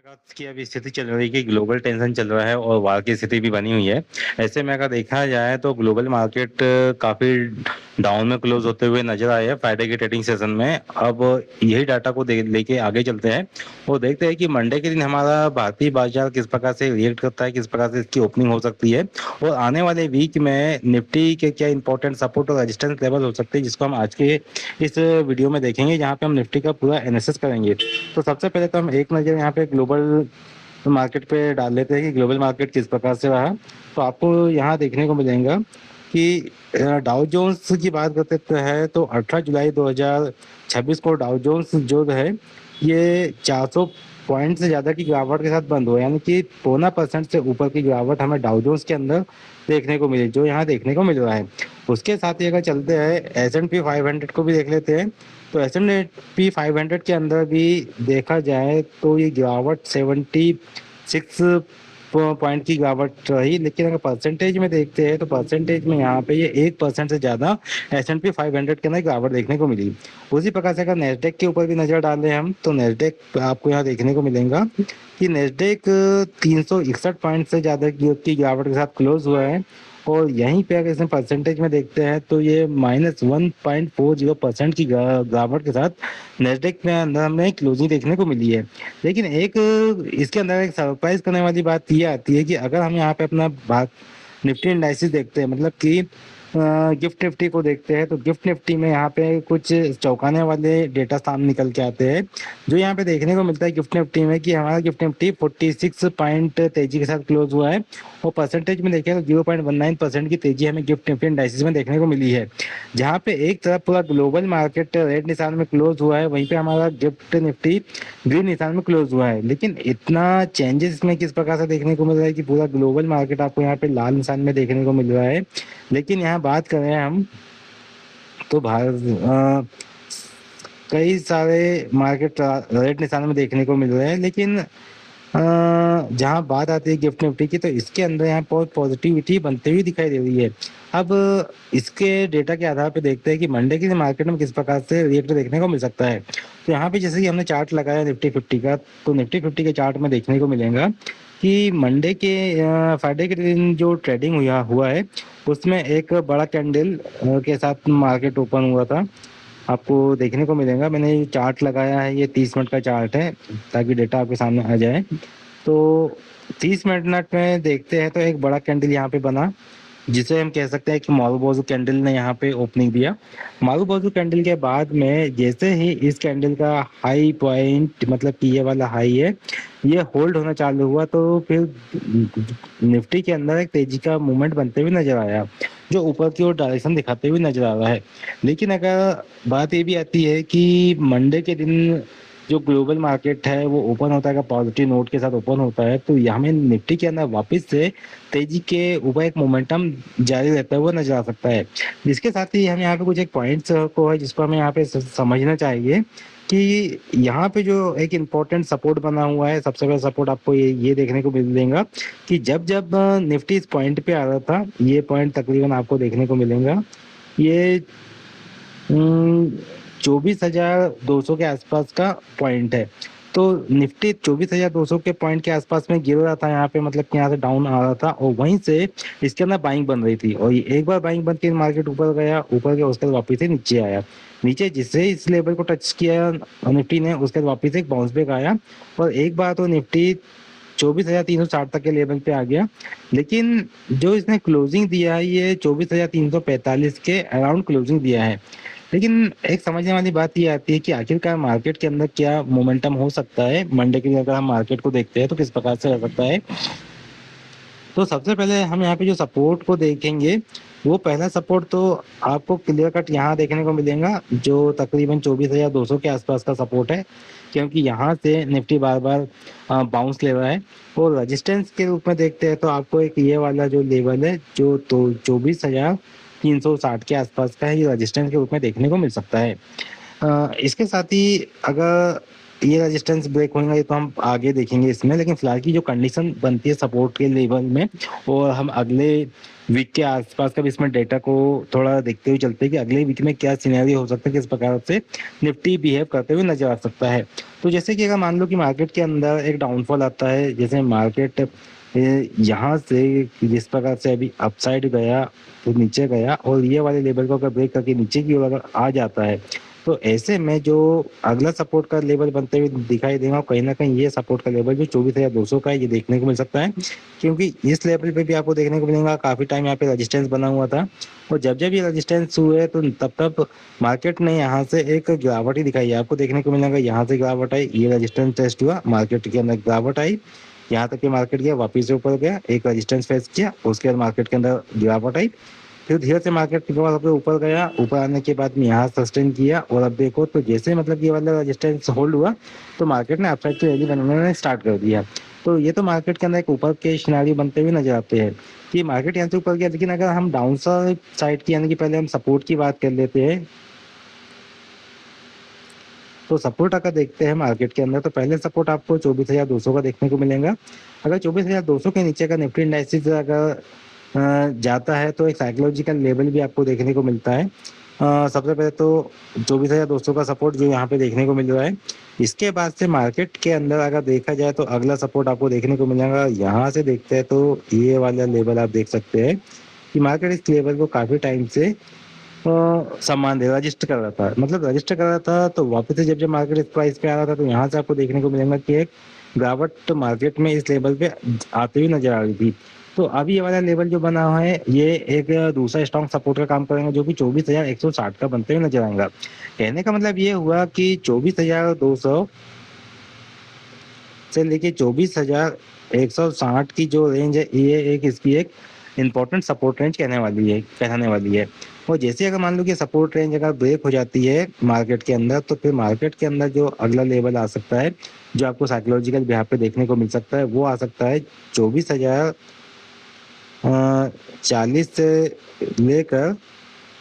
की अभी स्थिति चल रही है कि ग्लोबल टेंशन चल रहा है और वार की स्थिति भी बनी हुई है। ऐसे में अगर देखा जाए तो ग्लोबल मार्केट काफ़ी डाउन में क्लोज होते हुए नजर आए हैं फ्राइडे के ट्रेडिंग सेशन में। अब यही डाटा को लेके आगे चलते हैं और देखते हैं कि मंडे के दिन हमारा भारतीय बाजार किस प्रकार से रिएक्ट करता है, किस प्रकार से इसकी ओपनिंग हो सकती है और आने वाले वीक में निफ्टी के क्या इंपॉर्टेंट सपोर्ट और रेजिस्टेंस लेवल हो सकते हैं, जिसको हम आज के इस वीडियो में देखेंगे, जहाँ पे हम निफ्टी का पूरा एनालिसिस करेंगे। तो सबसे पहले तो हम एक नज़र यहाँ पे ग्लोबल मार्केट पे डाल लेते हैं कि ग्लोबल मार्केट किस प्रकार से रहा। तो आपको यहाँ देखने को मिलेगा कि डाउ जोन्स की बात करते हैं तो 18 जुलाई 2026 को डाउ जोन्स जो है ये 400 पॉइंट से ज़्यादा की गिरावट के साथ बंद हुआ, यानी कि 0.5% से ऊपर की गिरावट हमें डाउ जोन्स के अंदर देखने को मिली, जो यहाँ देखने को मिल रहा है। उसके साथ ही अगर चलते हैं S&P 500 को भी देख लेते हैं, तो S&P 500 के अंदर भी देखा जाए तो ये गिरावट 76 पॉइंट की गिरावट रही, लेकिन अगर परसेंटेज में देखते हैं तो परसेंटेज में यहाँ पे ये 1% से ज़्यादा S&P 500 के अंदर गिरावट देखने को मिली। उसी प्रकार से अगर नेस्डेक के ऊपर भी नज़र डालें हम, तो नेस्डेक आपको यहाँ देखने को मिलेगा कि नेस्डेक 361 पॉइंट से ज़्यादा की गिरावट के साथ क्लोज हुआ है। और यहीं पे अगर इसमें परसेंटेज में देखते हैं तो ये -1.40% की गिरावट के साथ नेस्डेक में अंदर हमें क्लोजिंग देखने को मिली है। लेकिन एक इसके अंदर एक सरप्राइज करने वाली बात ये आती है कि अगर हम यहाँ पे अपना निफ्टी इंडाइसिस देखते हैं, मतलब कि गिफ्ट निफ्टी को देखते हैं, तो गिफ्ट निफ्टी में यहाँ पे कुछ चौंकाने वाले डेटा सामने निकल के आते हैं। जो यहाँ पे देखने को मिलता है गिफ्ट निफ्टी में कि हमारा गिफ्ट निफ्टी 46 पॉइंट तेजी के साथ क्लोज हुआ है और परसेंटेज में देखें तो 0.19% की तेजी हमें गिफ्ट निफ्टी इंडाइसिस में देखने को मिली है। जहाँ पे एक तरफ पूरा ग्लोबल मार्केट रेड निशान में क्लोज हुआ है, वहीं पे हमारा गिफ्ट निफ्टी ग्रीन निशान में क्लोज हुआ है। लेकिन इतना चेंजेस इसमें किस प्रकार से देखने को मिल रहा है कि पूरा ग्लोबल मार्केट आपको यहाँ पे लाल निशान में देखने को मिल रहा है, लेकिन यहाँ बात करें हम तो भारत कई सारे मार्केट रेड निशान में देखने को मिल रहे हैं। लेकिन जहाँ बात आती है गिफ्ट निफ्टी की, तो इसके अंदर यहाँ बहुत पॉजिटिविटी बनते हुई दिखाई दे रही है। अब इसके डेटा के आधार पे देखते हैं कि मंडे की मार्केट में किस प्रकार से रिएक्ट देखने को मिल सकता है। तो यहाँ पे जैसे कि हमने चार्ट लगाया निफ्टी 50 का, तो निफ्टी 50 के चार्ट में देखने को मिलेगा कि मंडे के फ्राइडे के दिन जो ट्रेडिंग हुआ है उसमें एक बड़ा कैंडल के साथ मार्केट ओपन हुआ था। आपको देखने को मिलेगा, मैंने ये चार्ट लगाया है, ये 30 मिनट का चार्ट है ताकि डेटा आपके सामने आ जाए। तो 30 मिनट में देखते हैं तो एक बड़ा कैंडल यहाँ पे बना, जिसे हम कह सकते हैं कि मारुबोजू कैंडल ने यहाँ पे ओपनिंग दिया। मारुबोजू कैंडल के बाद में जैसे ही इस कैंडल का हाई पॉइंट, मतलब कि ये वाला हाई है, ये होल्ड होना चालू हुआ, तो फिर निफ्टी के अंदर एक तेजी का मूवमेंट बनते हुए नजर आया, जो ऊपर की ओर डायरेक्शन दिखाते हुए नजर आ रहा है। लेकिन अगर बात ये भी आती है कि मंडे के दिन जो ग्लोबल मार्केट है वो ओपन होता है, पॉजिटिव नोट के साथ ओपन होता है, तो हमें निफ्टी के अंदर वापस से तेजी के ऊपर एक मोमेंटम जारी रहता हुआ नजर आ सकता है। इसके साथ ही हम यहाँ पे कुछ एक पॉइंट्स को है जिसको हमें यहाँ पे समझना चाहिए कि यहाँ पे जो एक इम्पोर्टेंट सपोर्ट बना हुआ है, सबसे पहला सपोर्ट आपको ये देखने को मिलेगा कि जब जब निफ्टी इस पॉइंट पे आ रहा था, ये पॉइंट तकरीबन आपको देखने को मिलेगा, ये 24,200 के आसपास का पॉइंट है। तो निफ्टी 24,200 के पॉइंट के आसपास में गिर रहा था यहाँ पे, मतलब कि यहाँ से डाउन आ रहा था और वहीं से इसके अंदर बाइंग बन रही थी और एक बार बाइंग बन के मार्केट ऊपर गया, ऊपर गया, उसके बाद वापस से नीचे आया। नीचे जिससे इस लेवल को टच किया निफ्टी ने, उसके बाद वापस एक बाउंस बैक आया और एक बार तो निफ्टी 24,360 तक के लेवल पे आ गया। लेकिन जो इसने क्लोजिंग दिया है ये 24,345 के अराउंड क्लोजिंग दिया है। लेकिन एक समझने वाली बात ये आती है कि आखिरकार मार्केट के अंदर क्या मोमेंटम हो सकता है मंडे के दिन, अगर हम मार्केट को देखते हैं तो किस प्रकार से रह सकता है। तो सबसे पहले हम यहाँ पे जो सपोर्ट को देखेंगे, वो पहला सपोर्ट तो आपको क्लियर कट यहाँ देखने को मिलेगा, जो तकरीबन 24,200 के आसपास का सपोर्ट है, क्योंकि यहाँ से निफ्टी बार बार बाउंस ले रहा है। और रजिस्टेंस के रूप में देखते हैं तो आपको एक ये वाला जो लेवल है जो तो 24,360 के आसपास का है, ये रजिस्टेंस के रूप में देखने को मिल सकता है। इसके साथ ही अगर ये रेजिस्टेंस ब्रेक होगा ये तो हम आगे देखेंगे इसमें, लेकिन फिलहाल की जो कंडीशन बनती है सपोर्ट के लेवल में, और हम अगले वीक के आसपास का भी इसमें डेटा को थोड़ा देखते हुए चलते हैं कि अगले वीक में क्या सिनेरियो हो सकता है, किस प्रकार से निफ्टी बिहेव करते हुए नजर आ सकता है। तो जैसे कि अगर मान लो कि मार्केट के अंदर एक डाउनफॉल आता है, जैसे मार्केट यहाँ से जिस प्रकार से अभी अपसाइड गया तो नीचे गया, और ये वाले लेवल को अगर ब्रेक करके नीचे की ओर अगर आ जाता है, तो ऐसे में जो अगला सपोर्ट का लेवल बनते हुए दिखाई देगा, कहीं ना कहीं ये सपोर्ट का लेवल जो 24,200 का है ये देखने को मिल सकता है, क्योंकि इस लेवल पे भी आपको देखने को मिलेगा काफी टाइम यहाँ पे रेजिस्टेंस बना हुआ था, और जब जब ये रेजिस्टेंस हुए तो तब तब मार्केट ने यहाँ से एक गिरावट ही दिखाई है। आपको देखने को मिलेगा यहाँ से गिरावट आई, ये रेजिस्टेंस टेस्ट हुआ, मार्केट के अंदर गिरावट आई, यहाँ तक कि मार्केट गया वापिस से ऊपर गया, एक रेजिस्टेंस फेस किया, उसके बाद मार्केट के अंदर गिरावट आई, फिर धीरे से मार्केट के बाद ऊपर गया, ऊपर आने के बाद में यहाँ सस्टेन किया, और अब देखो तो जैसे मतलब ये वाला रेजिस्टेंस होल्ड हुआ तो मार्केट ने अपसाइड की रैली बनाना स्टार्ट कर दिया। तो ये तो मार्केट के अंदर एक ऊपर के सिनेरियो बनते हुए नजर आते हैं कि मार्केट यहाँ से ऊपर गया, लेकिन अगर हम डाउन साइड की यानी कि पहले हम सपोर्ट की बात कर लेते हैं, तो सपोर्ट अगर देखते हैं मार्केट के अंदर, तो पहले सपोर्ट आपको 24,200 का देखने को मिलेगा। अगर 24,200 के नीचे का निफ्टी इंडाइसिस अगर जाता है तो एक साइकोलॉजिकल लेवल भी आपको देखने को मिलता है। सबसे पहले तो 24,200 का सपोर्ट जो यहाँ पे देखने को मिल रहा है, इसके बाद से मार्केट के अंदर अगर देखा जाए तो अगला सपोर्ट आपको देखने को मिलेगा। यहाँ से देखते हैं तो ये वाला लेवल आप देख सकते हैं कि मार्केट इस लेवल को काफी टाइम से सम्मान दे रजिस्टर कर रहा था, मतलब रजिस्टर कर रहा था, तो वापस से जब जब मार्केट इस प्राइस पे आ रहा था तो यहाँ से आपको देखने को मिलेगा कि एक गिरावट मार्केट में इस लेवल पे आते हुए नजर आ रही थी। तो अभी ये वाला लेवल जो बना हुआ है ये एक दूसरा स्ट्रॉन्ग सपोर्ट का काम करेगा, जो कि 24,160 का बनते हुए नजर आएगा। कहने का मतलब ये हुआ कि 24,200 से लेके 24,160 की जो रेंज है ये एक इसकी एक इंपॉर्टेंट सपोर्ट रेंज कहने वाली है। और जैसे अगर मान लो कि सपोर्ट रेंज अगर ब्रेक हो जाती है मार्केट के अंदर, तो फिर मार्केट के अंदर जो अगला लेवल आ सकता है, जो आपको साइकोलॉजिकल बिहार पे देखने को मिल सकता है, वो आ सकता है 24,040 से लेकर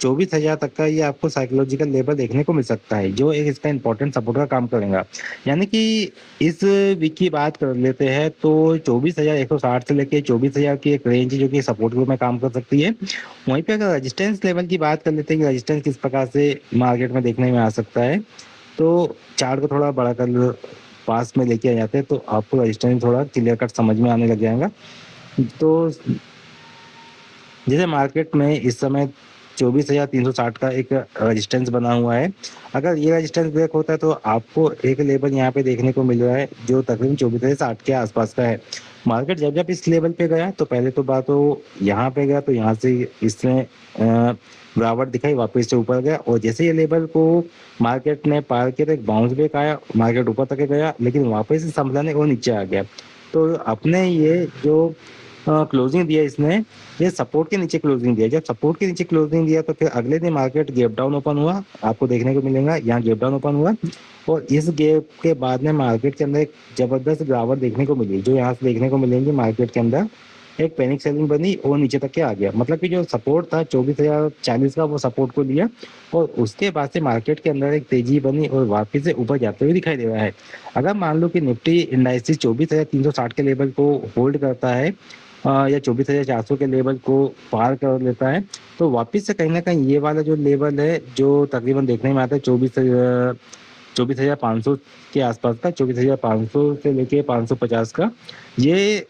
24,000 तक का ये आपको साइकोलॉजिकल लेवल देखने को मिल सकता है, जो एक इसका इंपॉर्टेंट सपोर्ट का काम करेगा। यानी कि इस वीक की बात कर लेते हैं तो 24,160 से लेकर 24,000 की एक रेंज जो कि सपोर्ट ग्रुप में काम कर सकती है। वहीं पे अगर रेजिस्टेंस लेवल की बात कर लेते हैं कि रेजिस्टेंस किस प्रकार से मार्केट में देखने में आ सकता है, तो चार्ट को थोड़ा बड़ा कर पास में लेके आ जाते हैं तो आपको रेजिस्टेंस थोड़ा क्लियर कट समझ में आने लग जाएगा। तो जैसे मार्केट में इस समय 24,360 का एक रेजिस्टेंस बना हुआ है, अगर ये रेजिस्टेंस ब्रेक होता है तो आपको एक लेवल यहाँ पे देखने को मिल रहा है जो तकरीबन 24,060 के आसपास का है। मार्केट जब जब इस लेवल पे गया तो पहले तो बात हो यहाँ पे गया, तो यहाँ से इसने गिरावट दिखाई, वापस से ऊपर गया, और जैसे ये लेवल को मार्केट ने पार किया तो एक बाउंस बैक आया, मार्केट ऊपर तक गया, लेकिन वापस से संभलने और नीचे आ गया। तो अपने ये जो क्लोजिंग दिया इसने, ये सपोर्ट के नीचे क्लोजिंग दिया, जब सपोर्ट के नीचे क्लोजिंग दिया तो फिर अगले दिन मार्केट गैप डाउन ओपन हुआ, आपको देखने को मिलेगा यहाँ गैप डाउन ओपन हुआ, और इस गैप के बाद में मार्केट के अंदर एक जबरदस्त गिरावट देखने को मिली, जो यहाँ से देखने को मिलेंगी मार्केट के अंदर एक पैनिक सेलिंग बनी और नीचे तक के आ गया। मतलब कि जो सपोर्ट था 24,040 का, वो सपोर्ट को लिया, और उसके बाद से मार्केट के अंदर एक तेजी बनी और वापस से ऊपर जाते हुए दिखाई दे रहा है। अगर मान लो कि निफ्टी इंडाइसिस 24,360 के लेवल को होल्ड करता है या 24,400 के लेवल को पार कर लेता है, तो वापस से कहीं ना कहीं ये वाला जो लेवल है जो तकरीबन देखने में आता है 24,500 के आसपास का, 24,500 से लेके 550 का, ये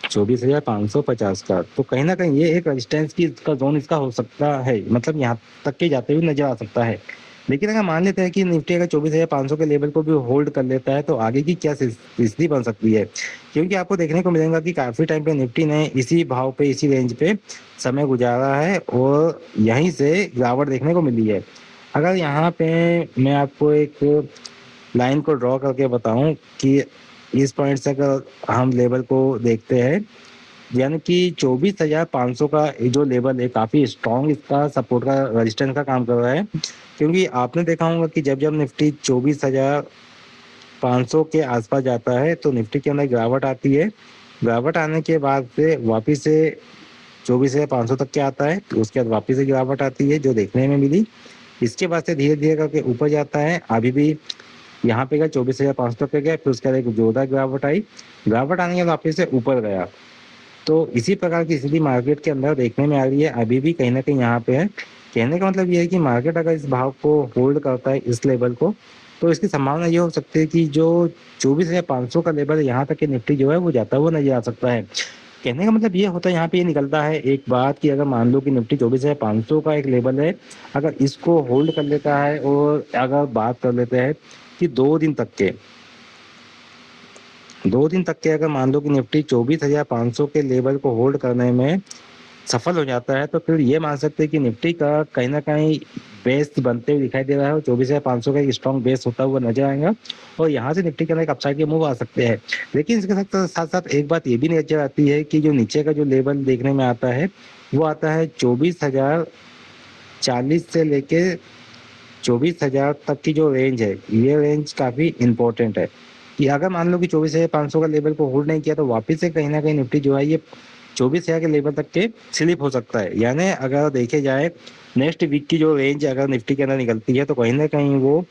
24,550 का, तो कहीं ना कहीं ये एक रेजिस्टेंस की इसका जोन इसका हो सकता है, मतलब यहाँ तक के जाते हुए नजर आ सकता है। लेकिन अगर मान लेते हैं कि निफ्टी अगर 24,500 के लेवल को भी होल्ड कर लेता है तो आगे की क्या स्थिति बन सकती है, क्योंकि आपको देखने को मिलेगा कि काफी टाइम पे निफ्टी ने इसी भाव पे इसी रेंज पे समय गुजारा है और यहीं से गिरावट देखने को मिली है। अगर यहाँ पे मैं आपको एक लाइन को ड्रॉ करके बताऊं कि इस पॉइंट से अगर हम लेवल को देखते हैं, यानी कि 24,500 का जो लेवल है काफी स्ट्रॉन्ग इसका सपोर्ट का रेजिस्टेंस का काम कर रहा है, क्योंकि आपने देखा होगा कि जब जब निफ्टी 24,500 के आसपास जाता है तो निफ्टी के अंदर गिरावट आती है, गिरावट आने के बाद से वापिस से 24,500 तक के आता है, तो उसके बाद वापिस से गिरावट आती है जो देखने में मिली, इसके बाद से धीरे-धीरे करके ऊपर जाता है, अभी भी यहाँ पे गया 24,500 पे गया, फिर उसके बाद एक जोरदार गिरावट आई, गिरावट आने के बाद वापस से ऊपर गया। तो इसी प्रकार की स्थिति मार्केट के अंदर देखने में आ रही है, अभी भी कहीं न कहीं यहाँ पे है। कहने का मतलब ये है कि मार्केट अगर इस भाव को होल्ड करता है इस लेवल को, तो इसकी संभावना ये हो सकती है कि जो 24,500 का लेवल है, यहाँ तक कि निफ्टी जो है वो जाता हुआ नज़र आ सकता है। कहने का मतलब ये होता है, यहाँ पे ये निकलता है एक बात कि अगर मान लो कि निफ्टी 24,500 का एक लेवल है, अगर इसको होल्ड कर लेता है और अगर बात कर लेते हैं कि 2 दिन तक के अगर मान लो कि निफ्टी 24,500 के लेवल को होल्ड करने में सफल हो जाता है, तो फिर ये मान सकते हैं कि निफ्टी का कहीं न कहीं बेस बनते हुए दिखाई दे रहा है और 24,500 का एक स्ट्रॉन्ग बेस होता हुआ नज़र आएगा और यहाँ से निफ्टी के अंदर एक अपसाइड के मूव आ सकते हैं। लेकिन इसके साथ-साथ एक बात ये भी नज़र आती है कि जो नीचे का जो लेवल देखने में आता है, वो आता है 24,040 से लेके 24,000 तक की जो रेंज है, ये रेंज काफ़ी इम्पोर्टेंट है कि अगर मान लो कि 24,500 का लेवल को होल्ड नहीं किया, तो वापस से कहीं न कहीं निफ्टी जो है ये 24,000 के लेवल तक के स्लिप हो सकता है। यानी अगर देखे जाए नेक्स्ट वीक की जो रेंज अगर निफ्टी के अंदर निकलती है, तो कहीं न कहीं वो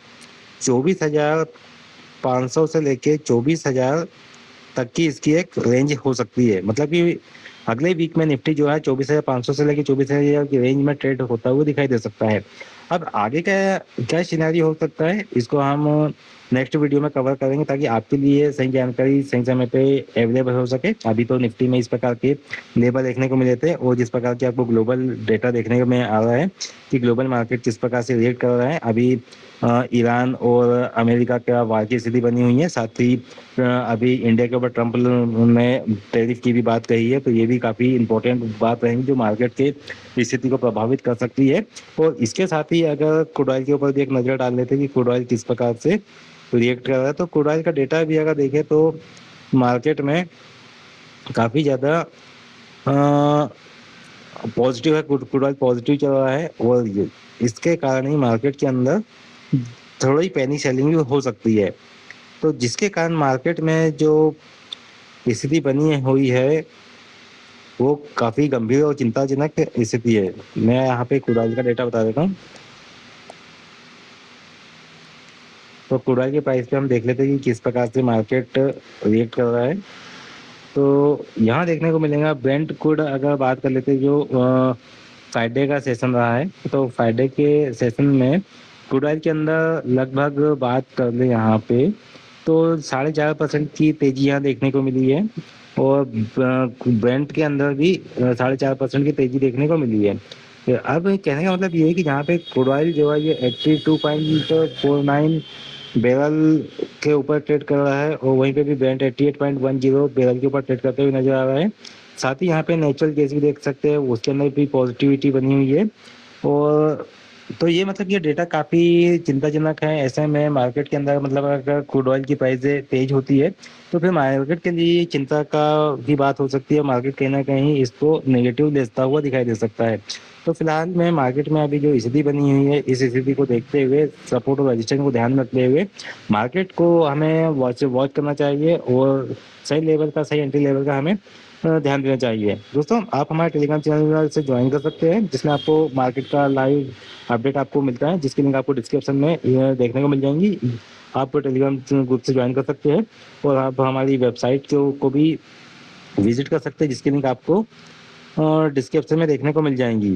24,500 से लेके 24,000 तक की इसकी एक रेंज हो सकती है। मतलब कि अगले वीक में निफ्टी जो है 24,500 से लेके 24,000 की रेंज में ट्रेड होता हुआ दिखाई दे सकता है। अब आगे का क्या सिनेरियो हो सकता है, इसको हम नेक्स्ट वीडियो में कवर करेंगे ताकि आपके लिए सही जानकारी सही समय पे अवेलेबल हो सके। अभी तो निफ्टी में इस प्रकार के लेवल देखने को मिले थे और जिस प्रकार के आपको ग्लोबल डेटा देखने को में आ रहा है कि ग्लोबल मार्केट किस प्रकार से रिएक्ट कर रहा है। अभी ईरान और अमेरिका का वार की स्थिति बनी हुई है, साथ ही अभी इंडिया के ऊपर ट्रंप ने टैरिफ की भी बात कही है, तो ये भी काफ़ी इंपॉर्टेंट बात रहेगी जो मार्केट के स्थिति को प्रभावित कर सकती है। और इसके साथ ही अगर क्रूड ऑयल के ऊपर भी एक नज़र डाल लेते हैं कि क्रूड ऑयल किस प्रकार से रिएक्ट कर रहा है, तो क्रूड ऑयल का डेटा भी अगर देखें तो मार्केट में काफ़ी ज़्यादा पॉजिटिव है, क्रूड ऑयल पॉजिटिव चल रहा है और इसके कारण ही मार्केट के अंदर थोड़ी पैनिक सेलिंग भी हो सकती है। तो जिसके कारण मार्केट में जो स्थिति बनी हुई है वो काफ़ी गंभीर और चिंताजनक स्थिति है। मैं यहाँ पे क्रूड ऑयल का डेटा बता देता हूँ। तो क्रूड ऑयल के प्राइस पे हम देख लेते हैं कि किस प्रकार से मार्केट रिएक्ट कर रहा है। तो यहाँ देखने को मिलेगा ब्रेंट क्रूड अगर बात कर लेते हैं जो फ्राइडे का सेशन रहा है, तो फ्राइडे के सेशन में क्रूड ऑयल के अंदर लगभग बात कर ले यहाँ पे तो 4.5% की तेजी यहाँ देखने को मिली है और ब्रेंट के अंदर भी 4.5% की तेजी देखने को मिली है। अब कहने का मतलब ये है कि जहाँ पे क्रूड ऑयल जो है ये 82.49 बैरल के ऊपर ट्रेड कर रहा है और वहीं पे भी ब्रेंट 88.10 बैरल के ऊपर ट्रेड करते हुए नजर आ रहा है। साथ ही यहाँ पे नेचुरल गैस भी देख सकते हैं, उसके अंदर भी पॉजिटिविटी बनी हुई है और तो ये मतलब ये डेटा काफ़ी चिंताजनक है। ऐसे में मार्केट के अंदर मतलब अगर क्रूड ऑयल की प्राइसें तेज होती है तो फिर मार्केट के लिए चिंता का भी बात हो सकती है। मार्केट कहीं ना कहीं इसको नेगेटिव लेता हुआ दिखाई दे सकता है। तो फिलहाल में मार्केट में अभी जो स्थिति बनी हुई है इस स्थिति को देखते हुए सपोर्ट और रजिस्टेंस को ध्यान में रखते हुए मार्केट को हमें वॉच करना चाहिए और सही लेवल का सही एंट्री लेवल का हमें ध्यान देना चाहिए। दोस्तों आप हमारे टेलीग्राम चैनल से ज्वाइन कर सकते हैं जिसमें आपको मार्केट का लाइव अपडेट आपको मिलता है, जिसकी लिंक आपको डिस्क्रिप्शन में देखने को मिल जाएंगी। आप टेलीग्राम ग्रुप से ज्वाइन कर सकते हैं और आप हमारी वेबसाइट को भी विजिट कर सकते हैं जिसकी लिंक आपको डिस्क्रिप्शन में देखने को मिल जाएंगी,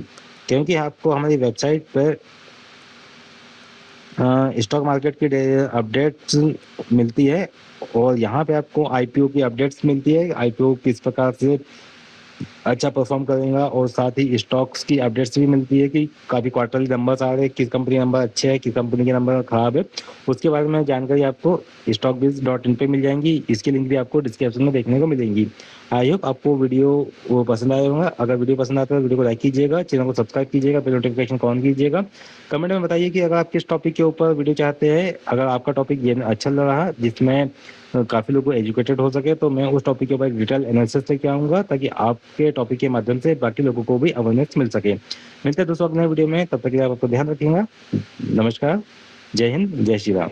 क्योंकि आपको हमारी वेबसाइट पर स्टॉक मार्केट की अपडेट्स मिलती है और यहाँ पे आपको आईपीओ की अपडेट्स मिलती है, आईपीओ किस प्रकार से अच्छा परफॉर्म करेगा और साथ ही स्टॉक्स की अपडेट्स भी मिलती है कि काफ़ी क्वार्टरली नंबर्स आ रहे हैं, किस कंपनी नंबर अच्छे है, किस कंपनी के नंबर खराब है, उसके बारे में जानकारी आपको stockbiz.in पे मिल जाएंगी। इसकी लिंक भी आपको डिस्क्रिप्शन में देखने को मिलेंगी। आई होप आपको वीडियो पसंद आया होगा। अगर वीडियो पसंद आता है तो वीडियो को लाइक कीजिएगा, चैनल को सब्सक्राइब कीजिएगा, बेल नोटिफिकेशन ऑन कीजिएगा। कमेंट में बताइए कि अगर आप किस टॉपिक के ऊपर वीडियो चाहते हैं। अगर आपका टॉपिक ये अच्छा लग रहा जिसमें काफ़ी लोग एजुकेटेड हो सके तो मैं उस टॉपिक के ऊपर एक डिटेल एनालिसिस लेके आऊँगा ताकि आपके टॉपिक के माध्यम से बाकी लोगों को भी अवेयरनेस मिल सके। मिलते हैं दोस्तों अगले वीडियो में, तब तक के लिए आप आपको ध्यान रखिएगा। नमस्कार, जय हिंद, जय श्री राम।